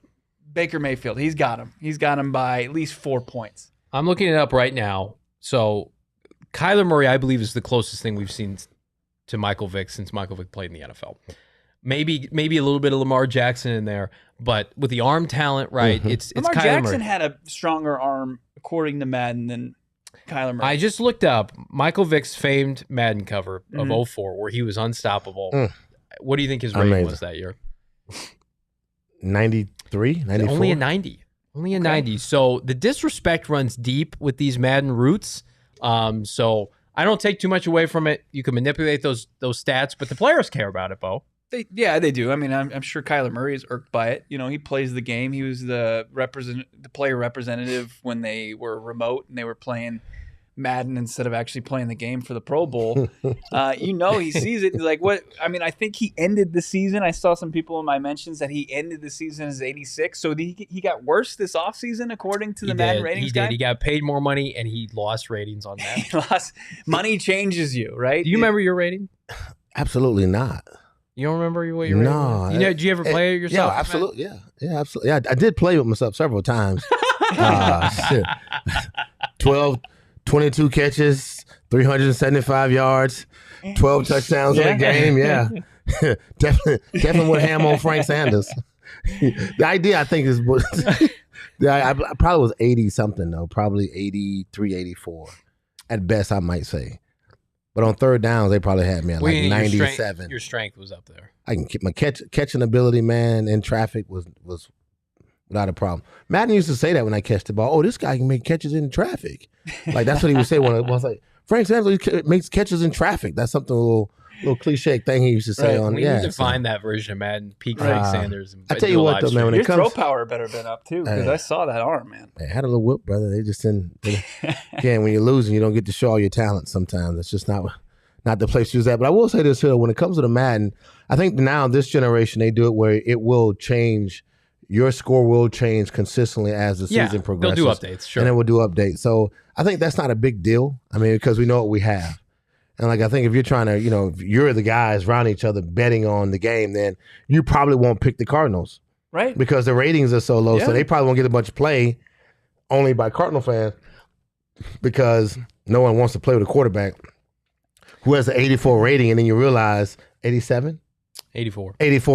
Baker Mayfield, he's got him. He's got him by at least 4 points. I'm looking it up right now. So Kyler Murray, I believe, is the closest thing we've seen to Michael Vick since Michael Vick played in the NFL. Maybe a little bit of Lamar Jackson in there, but with the arm talent, right? It's Lamar Kyler Jackson Murray. had a stronger arm, according to Maden, than Kyler Murray. I just looked up Michael Vick's famed Madden cover of 04, where he was unstoppable. What do you think his rating was that year? 93, 94? Only a 90. Only a 90. So the disrespect runs deep with these Madden roots. So I don't take too much away from it. You can manipulate those stats, but the players care about it, Bo. They do. I mean, I'm sure Kyler Murray is irked by it. You know, he plays the game. He was the player representative when they were remote and they were playing Madden instead of actually playing the game for the Pro Bowl. He sees it. He's like, what? I mean, I think he ended the season. I saw some people in my mentions that he ended the season as 86. So he got worse this offseason, according to the Madden ratings guy? He got paid more money, and he lost ratings on that. He lost. Money changes you, right? Do you remember your rating? Absolutely not. You don't remember what your rating was? Did you ever play it yourself? Yeah, absolutely. Yeah, absolutely. Yeah, I did play with myself several times. 22 catches, 375 yards, 12 touchdowns in a game. Yeah, definitely went ham on Frank Sanders. The idea, I think, is I probably was 80 something though, probably 83, 84 at best, I might say. But on third downs, they probably had me at 97. Your strength was up there. I can keep my catching ability, man, in traffic was without a problem. Madden used to say that when I catch the ball. Oh, this guy can make catches in traffic. Like that's what he would say when I was like, Frank Sanders makes catches in traffic. That's something a little cliche thing he used to say on. We need to find that version of Madden, peak Frank Sanders. And I tell you what, though, man, when your it comes, throw power better been up too, because I saw that arm, man. They had a little whip, brother. They just didn't. Again, when you're losing, you don't get to show all your talent. Sometimes that's just not the place to use that. But I will say this here: when it comes to the Madden, I think now this generation they do it where it will change. Your score will change consistently as the season progresses. They'll do updates, sure. And then we'll do updates. So I think that's not a big deal. I mean, because we know what we have. And like I think if you're trying to, if you're the guys around each other betting on the game, then you probably won't pick the Cardinals. Right. Because the ratings are so low. Yeah. So they probably won't get a bunch of play only by Cardinal fans because no one wants to play with a quarterback who has an 84 rating, and then you realize 87? 84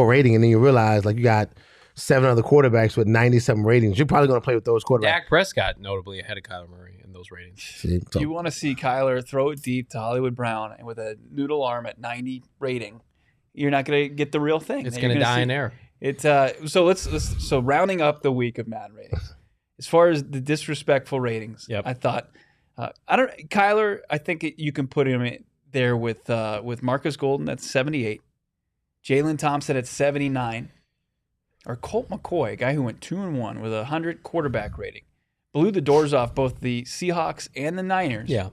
rating, and then you realize like you got 7 other quarterbacks with 97 ratings. You're probably going to play with those quarterbacks. Dak Prescott notably ahead of Kyler Murray in those ratings. You want to see Kyler throw it deep to Hollywood Brown and with a noodle arm at 90 rating, you're not going to get the real thing. It's going to die in air. So rounding up the week of Madden ratings, as far as the disrespectful ratings, I thought Kyler. I think you can put him in there with Marcus Golden at 78, Jalen Thompson at 79. Or Colt McCoy, a guy who went 2-1 with 100 quarterback rating, blew the doors off both the Seahawks and the Niners. Yeah.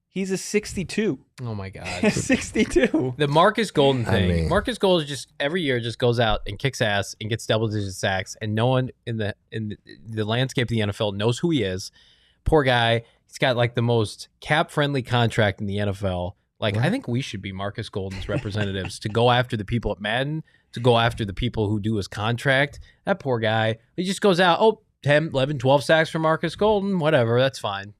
He's a 62. Oh, my God. 62. The Marcus Golden thing. Marcus Golden just every year just goes out and kicks ass and gets double-digit sacks, and no one in the landscape of the NFL knows who he is. Poor guy. He's got like the most cap-friendly contract in the NFL. Like, I think we should be Marcus Golden's representatives to go after the people at Madden, to go after the people who do his contract. That poor guy, he just goes out, 10, 11, 12 sacks for Marcus Golden, whatever, that's fine.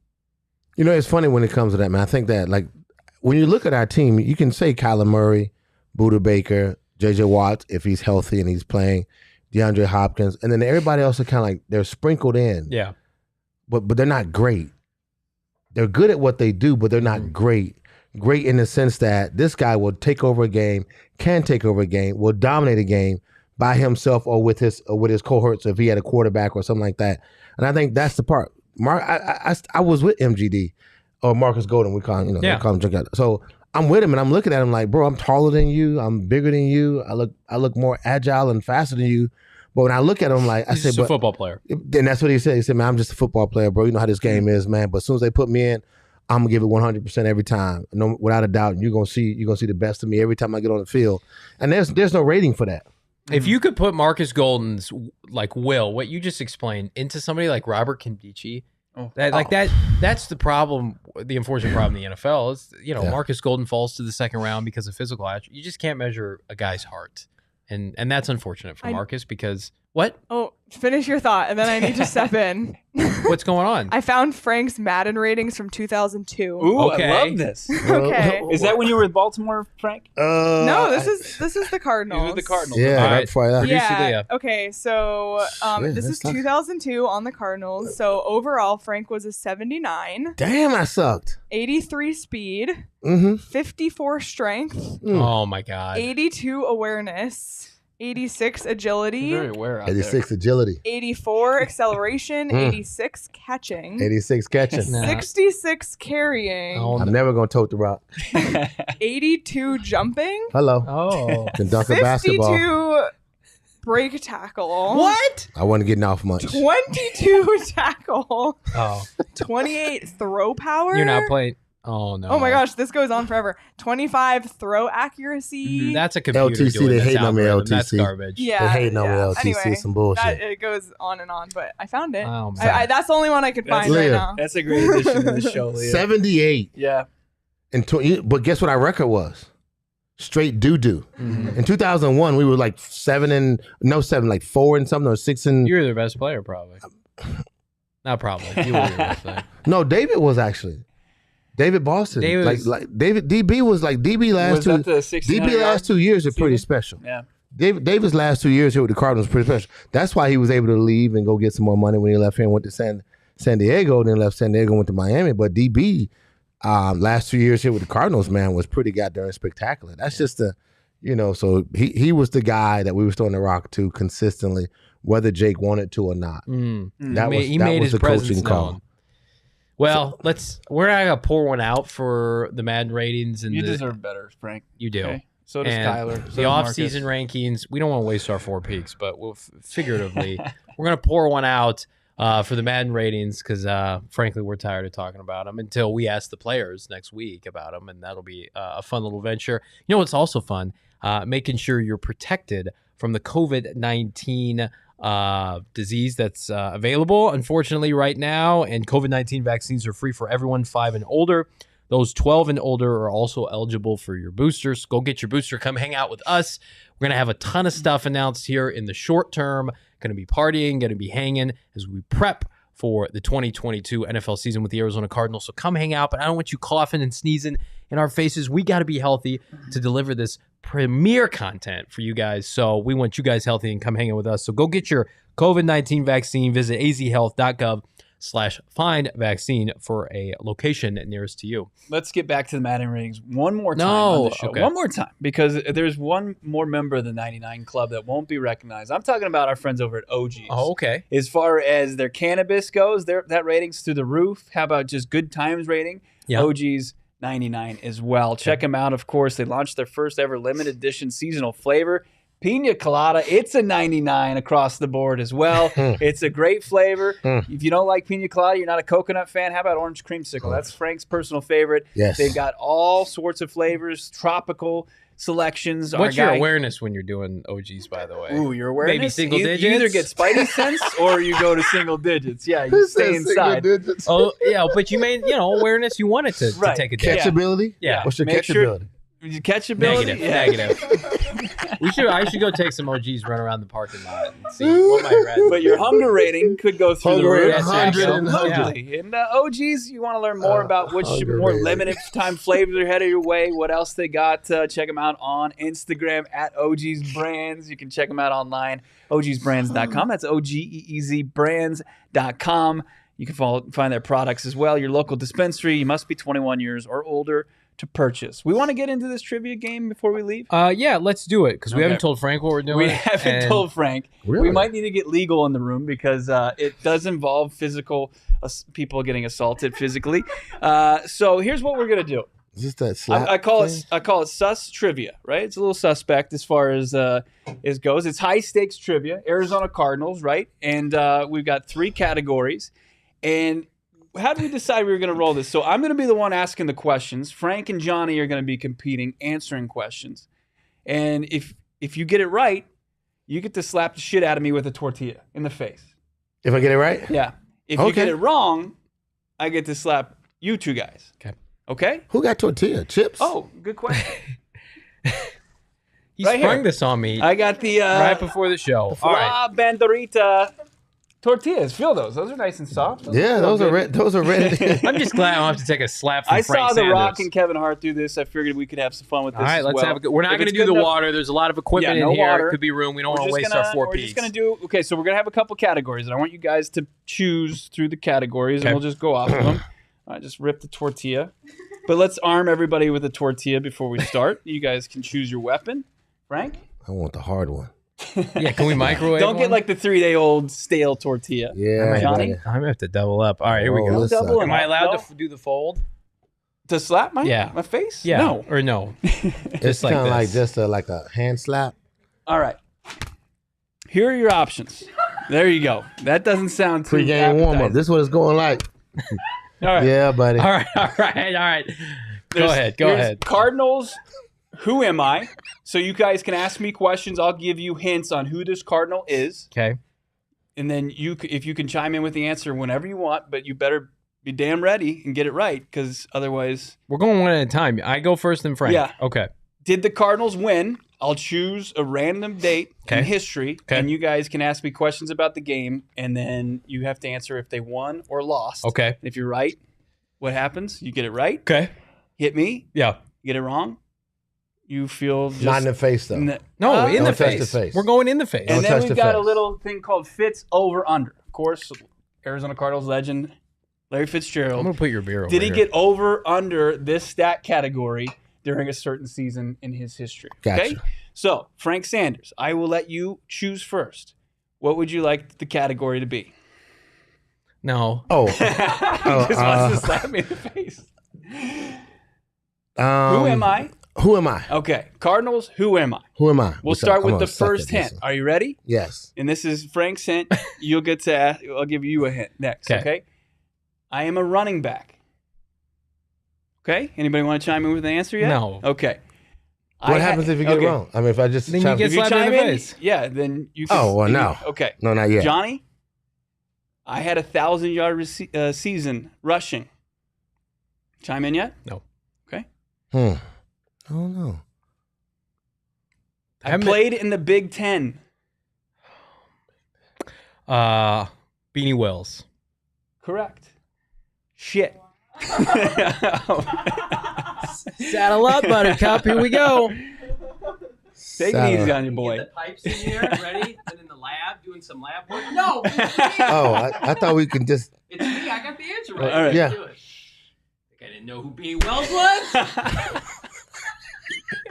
It's funny when it comes to that, man. I think that, like, when you look at our team, you can say Kyler Murray, Buda Baker, J.J. Watt, if he's healthy and he's playing. DeAndre Hopkins, and then everybody else are kind of like they're sprinkled in. Yeah. But they're not great. They're good at what they do, but they're not great. Great in the sense that this guy will take over a game, can take over a game, will dominate a game by himself or with his cohorts if he had a quarterback or something like that. And I think that's the part. I was with MGD or Marcus Golden. We call him, they call him Jake. So I'm with him and I'm looking at him like, bro, I'm taller than you. I'm bigger than you. I look more agile and faster than you. But when I look at him, like I said, he's a football player. Then that's what he said. He said, man, I'm just a football player, bro. You know how this game is, man. But as soon as they put me in, I'm gonna give it 100% every time, no, without a doubt. You're gonna see the best of me every time I get on the field. And there's no rating for that. If you could put Marcus Golden's what you just explained, into somebody like Robert Nkemdiche, that's the problem. The unfortunate problem in the NFL is Marcus Golden falls to the second round because of physical attributes. You just can't measure a guy's heart. And that's unfortunate for Marcus because what? Oh, finish your thought, and then I need to step in. What's going on? I found Frank's Maden ratings from 2002. Ooh, okay. I love this. Okay. Is that when you were with Baltimore, Frank? No, this is the Cardinals. You were with the Cardinals. Yeah, right before that. Yeah. Okay, so this is 2002 on the Cardinals. So overall, Frank was a 79. Damn, I sucked. 83 speed. 54 strength. Oh my God. 82 awareness. 86 agility. Very aware out 86 agility. 84 acceleration. 86 catching. 86 catching. 66 carrying. Oh, I'm never gonna tote the rock. 82 jumping. Hello. Oh. Can dunk a basketball. 52 break tackle. What? I wasn't getting off much. 22 tackle. Oh. 28 throw power. You're not playing. Oh, no. Oh, my gosh. This goes on forever. 25 throw accuracy. That's a computer LTC, doing they this hating on me, algorithm. LTC. That's garbage. Yeah. They hating on me, yeah. LTC. Anyway, Some bullshit. it goes on and on, but I found it. Oh, man. That's the only one I could find right now. That's a great addition to the show, Leah. 78. Yeah. But guess what our record was? Straight doo-doo. In 2001, we were like 4 and something, or 6 and... You were their best player, probably. Not probably. You were their best player. No, David was actually. David Boston. David DB was like DB last 2 years are pretty special. Yeah. David's last 2 years here with the Cardinals pretty special. That's why he was able to leave and go get some more money when he left here and went to San Diego, then left San Diego and went to Miami. But DB last 2 years here with the Cardinals, man, was pretty goddamn spectacular. That's just so he was the guy that we were throwing the rock to consistently, whether Jake wanted to or not. That was the coaching call. Well, we're not gonna pour one out for the Maden ratings, and you deserve better, Frank. You do. Okay. So does Kyler. So the off-season rankings. We don't want to waste our 4 peaks, but figuratively, we're gonna pour one out for the Maden ratings because, frankly, we're tired of talking about them until we ask the players next week about them, and that'll be a fun little venture. You know what's also fun? Making sure you're protected from the COVID-19 disease that's available, unfortunately, right now. And COVID-19 vaccines are free for everyone 5 and older. Those 12 and older are also eligible for your boosters. Go get your booster. Come hang out with us. We're going to have a ton of stuff announced here in the short term. Going to be partying, going to be hanging as we prep for the 2022 NFL season with the Arizona Cardinals. So come hang out, but I don't want you coughing and sneezing in our faces. We got to be healthy to deliver this premier content for you guys. So we want you guys healthy and come hang out with us. So go get your COVID-19 vaccine. Visit azhealth.gov/find vaccine for a location nearest to you. Let's get back to the Maden ratings one more time on the show. Okay. One more time, because there's one more member of the 99 Club that won't be recognized. I'm talking about our friends over at OG's. Oh, okay. As far as their cannabis goes, that rating's through the roof. How about just good times rating? Yeah. OG's 99 as well. Check them out, of course. They launched their first ever limited edition seasonal flavor, Pina Colada. It's a 99 across the board as well. It's a great flavor. If you don't like Pina Colada, you're not a coconut fan, how about Orange Creamsicle? That's Frank's personal favorite. Yes. They've got all sorts of flavors, tropical selections. What's your awareness when you're doing OGs, by the way? Ooh, your awareness? Maybe single digits? You either get Spidey sense or you go to single digits. Yeah, you stay inside. Oh, yeah, but you made, awareness. You wanted to take a dip. Catchability? Yeah. What's your Make catchability? Catchability? Negative. I should go take some OGs, run around the parking lot, and see what my red. But your hunger rating could go through the roof. Yes, 100 and Absolutely. And OGs, you want to learn more about which more rating. limited time flavors are headed your way, what else they got. Check them out on Instagram at OGs Brands. You can check them out online, ogsbrands.com. That's OGEEZbrands.com. You can find their products as well. Your local dispensary. You must be 21 years or older to purchase. We want to get into this trivia game before we leave? Yeah, let's do it, because we haven't told Frank what we're doing. We haven't told Frank. Really? We might need to get legal in the room because it does involve physical people getting assaulted physically. So here's what we're going to do. Is this that slap I call thing? it sus trivia, right? It's a little suspect as far as it goes. It's high stakes trivia, Arizona Cardinals, right? And we've got 3 categories. And how did we decide we were going to roll this? So I'm going to be the one asking the questions. Frank and Johnny are going to be competing, answering questions. And if you get it right, you get to slap the shit out of me with a tortilla in the face. If I get it right? Yeah. If you get it wrong, I get to slap you 2 guys. Okay. Okay? Who got tortilla? Chips? Oh, good question. He Right sprung here. this on me I got the right before the show. All right. La Bandurrita tortillas. Feel those. Those are nice and soft. Yeah, those are red. Those are ready. I'm just glad I don't have to take a slap from I Frank saw The Sanders. Rock and Kevin Hart do this. I figured we could have some fun with this. All right, as let's well. have a good. We're not If going to it's do good the enough- water. There's a lot of equipment no in here. water. It could be room. We don't want to We're waste just our 4 We're Ps. just gonna do. Okay, so we're gonna have a couple categories, and I want you guys to choose through the categories, Okay. and we'll just go off of them. I just rip the tortilla, but let's arm everybody with a tortilla before we start. You guys can choose your weapon. Frank, I want the hard one. Yeah, can we microwave? don't get one? like the 3-day-old stale tortilla. Yeah, Johnny? buddy. I'm gonna have to double up. All right, here we Oh, go. listen. Double Am them I up. allowed No? to do the fold? To slap my face? Yeah. No. Or no? It's like kind of like this. just like a hand slap. All right. Here are your options. There you go. That doesn't sound too Pre-game warm up. appetizing. This is what it's going like. All right. Yeah, buddy. All right. Go ahead. Go There's ahead. Cardinals, who am I? So you guys can ask me questions. I'll give you hints on who this Cardinal is. Okay. And then if you can chime in with the answer whenever you want, but you better be damn ready and get it right, because otherwise. We're going one at a time. I go first, then Frank. Yeah. Okay. Did the Cardinals win? I'll choose a random date in history, and you guys can ask me questions about the game, and then you have to answer if they won or lost. Okay. If you're right, what happens? You get it right. Okay. Hit me. Yeah. Get it wrong. You feel just Not in the face, though. No, in Don't the touch face. the face. We're going in the face. And Don't then touch we've the got a face. little thing called Fitz over under. Of course, Arizona Cardinals legend Larry I'm Fitzgerald. gonna put your beer over Did he here. get over under this stat category during a certain season in his history? Gotcha. Okay. So Frank Sanders, I will let you choose first. What would you like the category to be? No. Oh. He just wants to slap me in the face. Who am I? Who am I? Okay, Cardinals. Who am I? Who am I? We'll What's up? start I'm with gonna the suck first at hint. this. Are you ready? Yes. And this is Frank's hint. You'll get to ask, I'll give you a hint next. Okay. Okay. I am a running back. Okay. Anybody want to chime in with an answer yet? No. Okay. What happens if you get it wrong? I mean, if I just Then you chop- get If you slapped in chime the in, face. yeah, then you can. Oh, well, no. Okay. No, not yet. Johnny, I had 1,000-yard season rushing. Chime in yet? No. Okay. I don't know. I played in the Big Ten. Beanie Wells. Correct. Shit. Saddle up, Buttercup. Here we go. Take it easy on your boy. The pipes in here, ready? And in the lab, doing some lab work. No, Oh, I thought we can just. it's me. I got the answer right. All right. Yeah. Do it. Think I didn't know who Beanie Wells was?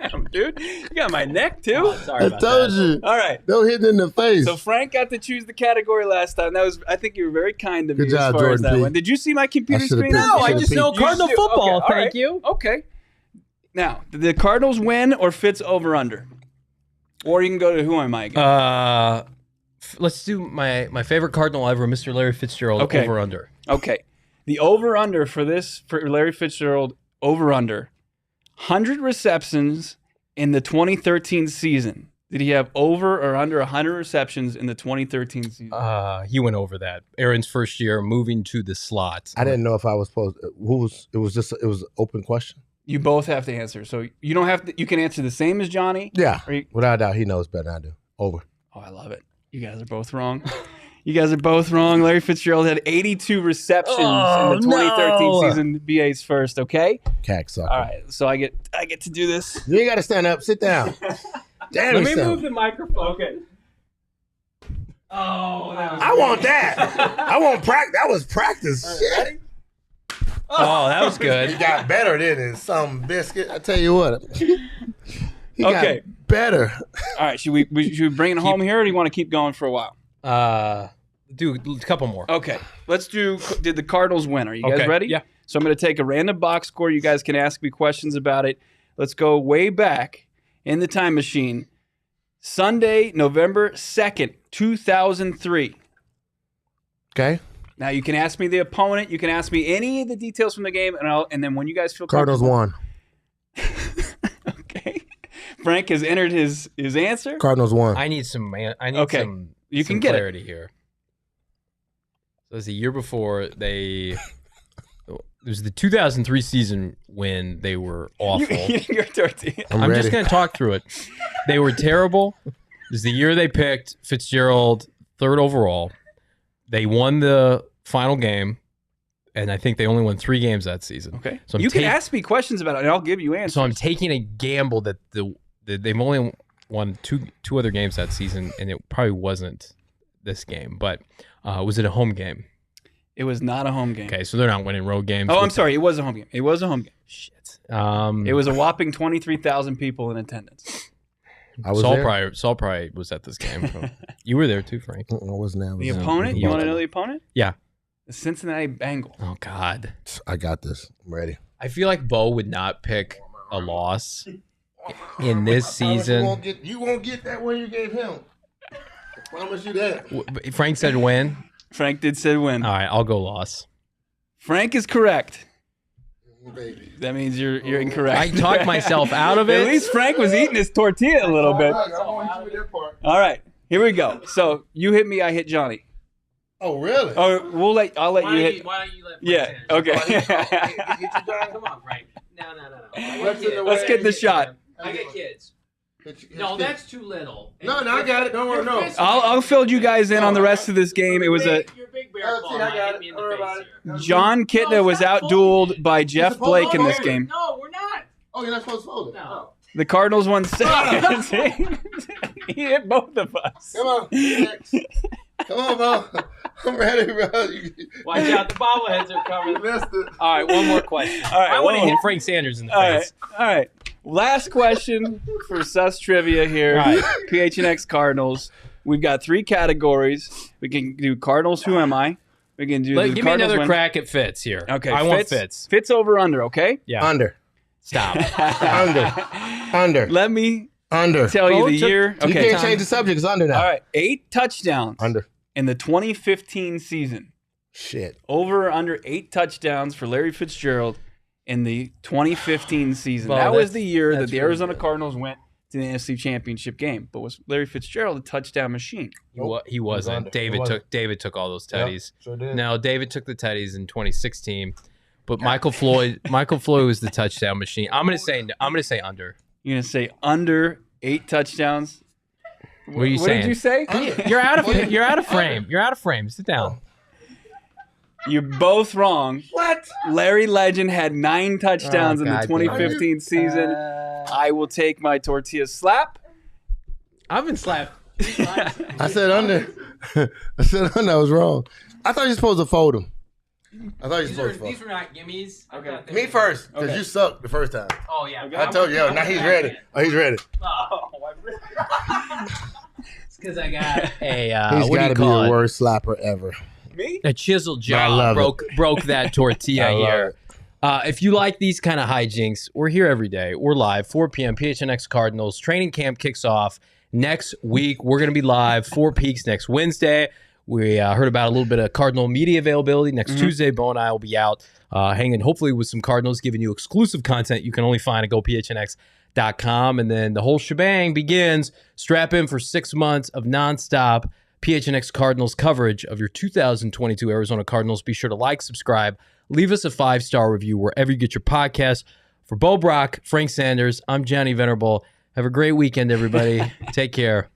Damn, dude. You got my neck, too. Oh, sorry I about told that. you. All right. Don't hit it in the face. So Frank got to choose the category last time. That was, I think you were very kind to me Good job, as far as Jordan that P. one. Did you see my computer I should've screen? picked- No, You I should've just know peeked. Cardinal You should- football. okay, all Thank right. you. Okay. Now, did the Cardinals win or Fitz over under? Or you can go to who am I again? Let's do my favorite Cardinal ever, Mr. Larry Fitzgerald, Okay. over under. Okay. The over under for Larry Fitzgerald over under 100 receptions in the 2013 season. Did he have over or under 100 receptions in the 2013 season? He went over that. Aaron's first year moving to the slot. I didn't know if I was supposed. It was an open question. You both have to answer. So you don't have to. You can answer the same as Johnny. Yeah, You, without a doubt, he knows better than I do. Over. oh, I love it. You guys are both wrong. You guys are both wrong. Larry Fitzgerald had 82 receptions in the 2013 season. BA's first. Okay. Cack sucker. All right. So I get to do this. You ain't got to stand up. Sit down. Damn, Let me move the microphone. Okay. Oh, that was I want that. I want practice. That was practice. Shit. Oh, that was He good. got better than it. Some biscuit. I tell you what. He Okay. got better. All right. Should we bring it home here, or do you want to keep going for a while? Do a couple more. Okay. Let's do. Did the Cardinals win? Are you guys Okay, ready? yeah. So I'm going to take a random box score. You guys can ask me questions about it. Let's go way back in the time machine. Sunday, November 2nd, 2003. Okay. Now you can ask me the opponent. You can ask me any of the details from the game, and then when you guys feel Cardinals comfortable- won. Okay. Frank has entered his answer. Cardinals won. I need some. Okay. Some. You some can get it. clarity here. So it was the year before they. It was the 2003 season when they were awful. You're Tortilla. I'm I'm ready. just going to talk through it. They were terrible. It was the year they picked Fitzgerald third overall. They won the final game, and I think they only won 3 games that season. Okay. So I'm you can take- ask me questions about it, and I'll give you answers. So I'm taking a gamble that they've only won two other games that season, and it probably wasn't this game. But was it a home game? It was not a home game. Okay, so they're not winning road games. Oh, I'm sorry. It was a home game. It was a home game. Shit. It was a whopping 23,000 people in attendance. I was Saul there. Probably was at this game. You were there too, Frank. I wasn't there. I was The there. opponent? You want to know the opponent? Yeah. The Cincinnati Bengals. Oh God. I got this. I'm ready. I feel like Bo would not pick a loss in this season. You won't get that one you gave him. I promise you that. Frank said win. Frank did say win. All right, I'll go loss. Frank is correct. Baby. That means you're incorrect. I talked myself out of it. At least Frank was eating his tortilla a little bit. All right, here we go. So you hit me, I hit Johnny. Oh, really? Oh, I'll let you hit. Why don't you let Yeah. Okay. Come on, Frank. No. Let's get the shot. I get kids. No, that's too little. No, I got it. Don't worry. No. I'll fill you guys in on the rest of this game. It was a You're big bear claw. Hit me in the face here. John Kitna was outdueled by Jeff Blake in this game. No, we're not. Oh, you're not supposed to fold it. No. The Cardinals won 7. He hit both of us. Come on. Next. Come on, Bo. I'm ready, bro. Watch out, the bobbleheads are coming. You missed it. All right, one more question. All right, I want to one hit more. Frank Sanders in the All right. face. All right. Last question for Sus Trivia here. All right. PHNX Cardinals. We've got 3 categories. We can do Cardinals. Who am I? We can do. Give me Cardinals another win. crack at Fitz here. Okay. I want Fitz. Fitz over under. Okay. Yeah. Under. Stop. Under. Let me Under. tell you Bo the took- year. You Okay. can't change the subject. It's under now. All right. 8 touchdowns Under. in the 2015 season. Shit. Over or under 8 touchdowns for Larry Fitzgerald in the 2015 season. Well, that was that's- the year that that's the really Arizona good. Cardinals went to the NFC Championship game. But was Larry Fitzgerald a touchdown machine? He wasn't. under. David He wasn't. took all those Yep, teddies. sure did. No, David took the teddies in 2016. But Michael Floyd was the touchdown machine. I'm gonna say under. You're going to say under 8 touchdowns? What are you What saying? did you say? You're out of frame. You're out of frame. Sit down. You're both wrong. What? Larry Legend had 9 touchdowns Oh, in the God 2015 season. I will take my tortilla slap. I've been slapped. I said under. I said under. I was wrong. I thought you were supposed to fold them. I thought you were supposed to fold. were not gimmies. Okay. Me first, because Okay. you sucked the first time. Oh yeah. I told you. Now he's ready. Oh, he's ready. It's because I got a He's what do got you to be call the it? worst slapper ever. Me? A chisel I jaw love it. broke that tortilla I love here. it. If you like these kind of hijinks, we're here every day. We're live, 4 p.m. PHNX Cardinals. Training camp kicks off next week. We're going to be live, 4 Peaks next Wednesday. We heard about a little bit of Cardinal media availability. Next Tuesday, Bo and I will be out hanging, hopefully, with some Cardinals, giving you exclusive content you can only find at GoPHNX.com. And then the whole shebang begins. Strap in for 6 months of nonstop PHNX Cardinals coverage of your 2022 Arizona Cardinals. Be sure to like, subscribe, leave us a 5-star review wherever you get your podcasts. For Bo Brack, Frank Sanders, I'm Johnny Venerable. Have a great weekend, everybody. Take care.